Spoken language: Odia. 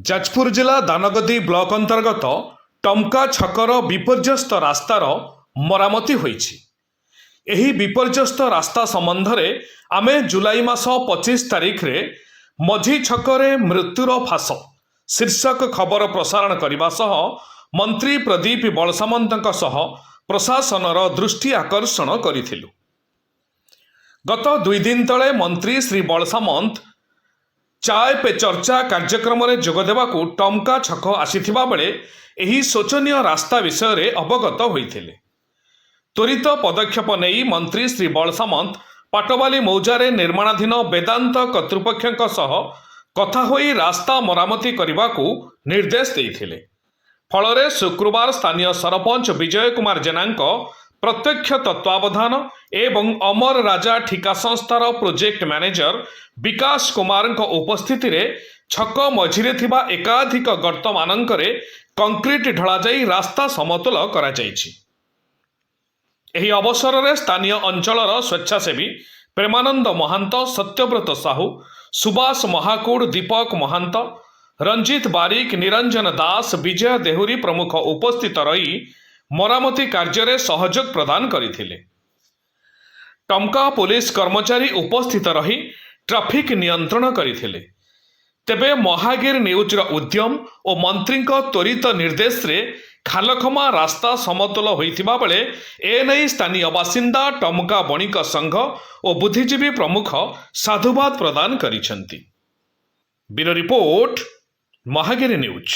ଯାଜପୁର ଜିଲ୍ଲା ଦାନଗଦି ବ୍ଲକ ଅନ୍ତର୍ଗତ ଟମକା ଛକର ବିପର୍ଯ୍ୟସ୍ତ ରାସ୍ତାର ମରାମତି ହୋଇଛି। ଏହି ବିପର୍ଯ୍ୟସ୍ତ ରାସ୍ତା ସମ୍ବନ୍ଧରେ ଆମେ ଜୁଲାଇ ମାସ 25 ତାରିଖରେ ମଝି ଛକରେ ମୃତ୍ୟୁର ଫାଶ ଶୀର୍ଷକ ଖବର ପ୍ରସାରଣ କରିବା ସହ ମନ୍ତ୍ରୀ ପ୍ରଦୀପ ବଳସାମନ୍ତଙ୍କ ସହ ପ୍ରଶାସନର ଦୃଷ୍ଟି ଆକର୍ଷଣ କରିଥିଲୁ। ଗତ 2 ଦିନ ତଳେ ମନ୍ତ୍ରୀ ଶ୍ରୀ ବଳସାମନ୍ତ ଚାୟ ପେ ଚର୍ଚ୍ଚା କାର୍ଯ୍ୟକ୍ରମରେ ଯୋଗ ଦେବାକୁ ଟମକା ଛକ ଆସିଥିବା ବେଳେ ଏହି ଶୋଚନୀୟ ରାସ୍ତା ବିଷୟରେ ଅବଗତ ହୋଇଥିଲେ। ତ୍ୱରିତ ପଦକ୍ଷେପ ନେଇ ମନ୍ତ୍ରୀ ଶ୍ରୀ ବଳସାମନ୍ତ ପାଟବାଲି ମୌଜାରେ ନିର୍ମାଣାଧୀନ ବେଦାନ୍ତ କର୍ତ୍ତୃପକ୍ଷଙ୍କ ସହ କଥା ହୋଇ ରାସ୍ତା ମରାମତି କରିବାକୁ ନିର୍ଦ୍ଦେଶ ଦେଇଥିଲେ। ଫଳରେ ଶୁକ୍ରବାର ସ୍ଥାନୀୟ ସରପଞ୍ଚ ବିଜୟ କୁମାର ଜେନାଙ୍କ ପ୍ରତ୍ୟକ୍ଷ ତତ୍ତ୍ୱାବଧାନ ଏବଂ ଅମର ରାଜା ଠିକା ସଂସ୍ଥାର ପ୍ରୋଜେକ୍ଟ ମ୍ୟାନେଜର ବିକାଶ କୁମାରଙ୍କ ଉପସ୍ଥିତିରେ ଛକ ମଝିରେ ଥିବା ଏକାଧିକ ଗର୍ତ୍ତମାନଙ୍କରେ କଂକ୍ରିଟ ଢଳାଯାଇ ରାସ୍ତା ସମତଳ କରାଯାଇଛି। ଏହି ଅବସରରେ ସ୍ଥାନୀୟ ଅଞ୍ଚଳର ସ୍ୱେଚ୍ଛାସେବୀ ପ୍ରେମାନନ୍ଦ ମହାନ୍ତ, ସତ୍ୟବ୍ରତ ସାହୁ, ସୁବାସ ମହାକୁଡ଼, ଦୀପକ ମହାନ୍ତ, ରଞ୍ଜିତ ବାରିକ, ନିରଞ୍ଜନ ଦାସ, ବିଜୟ ଦେହୁରୀ ପ୍ରମୁଖ ଉପସ୍ଥିତ ରହି ମରାମତି କାର୍ଯ୍ୟରେ ସହଯୋଗ ପ୍ରଦାନ କରିଥିଲେ। ଟମକା ପୋଲିସ କର୍ମଚାରୀ ଉପସ୍ଥିତ ରହି ଟ୍ରାଫିକ ନିୟନ୍ତ୍ରଣ କରିଥିଲେ। ତେବେ ମହାଗିର ନ୍ୟୁଜର ଉଦ୍ୟମ ଓ ମନ୍ତ୍ରୀଙ୍କ ତ୍ୱରିତ ନିର୍ଦ୍ଦେଶରେ ଖାଲଖମା ରାସ୍ତା ସମତଳ ହୋଇଥିବା ବେଳେ ଏନେଇ ସ୍ଥାନୀୟ ବାସିନ୍ଦା, ଟମକା ବଣିକ ସଂଘ ଓ ବୁଦ୍ଧିଜୀବୀ ପ୍ରମୁଖ ସାଧୁବାଦ ପ୍ରଦାନ କରିଛନ୍ତି। Bureau report, Mahagir news.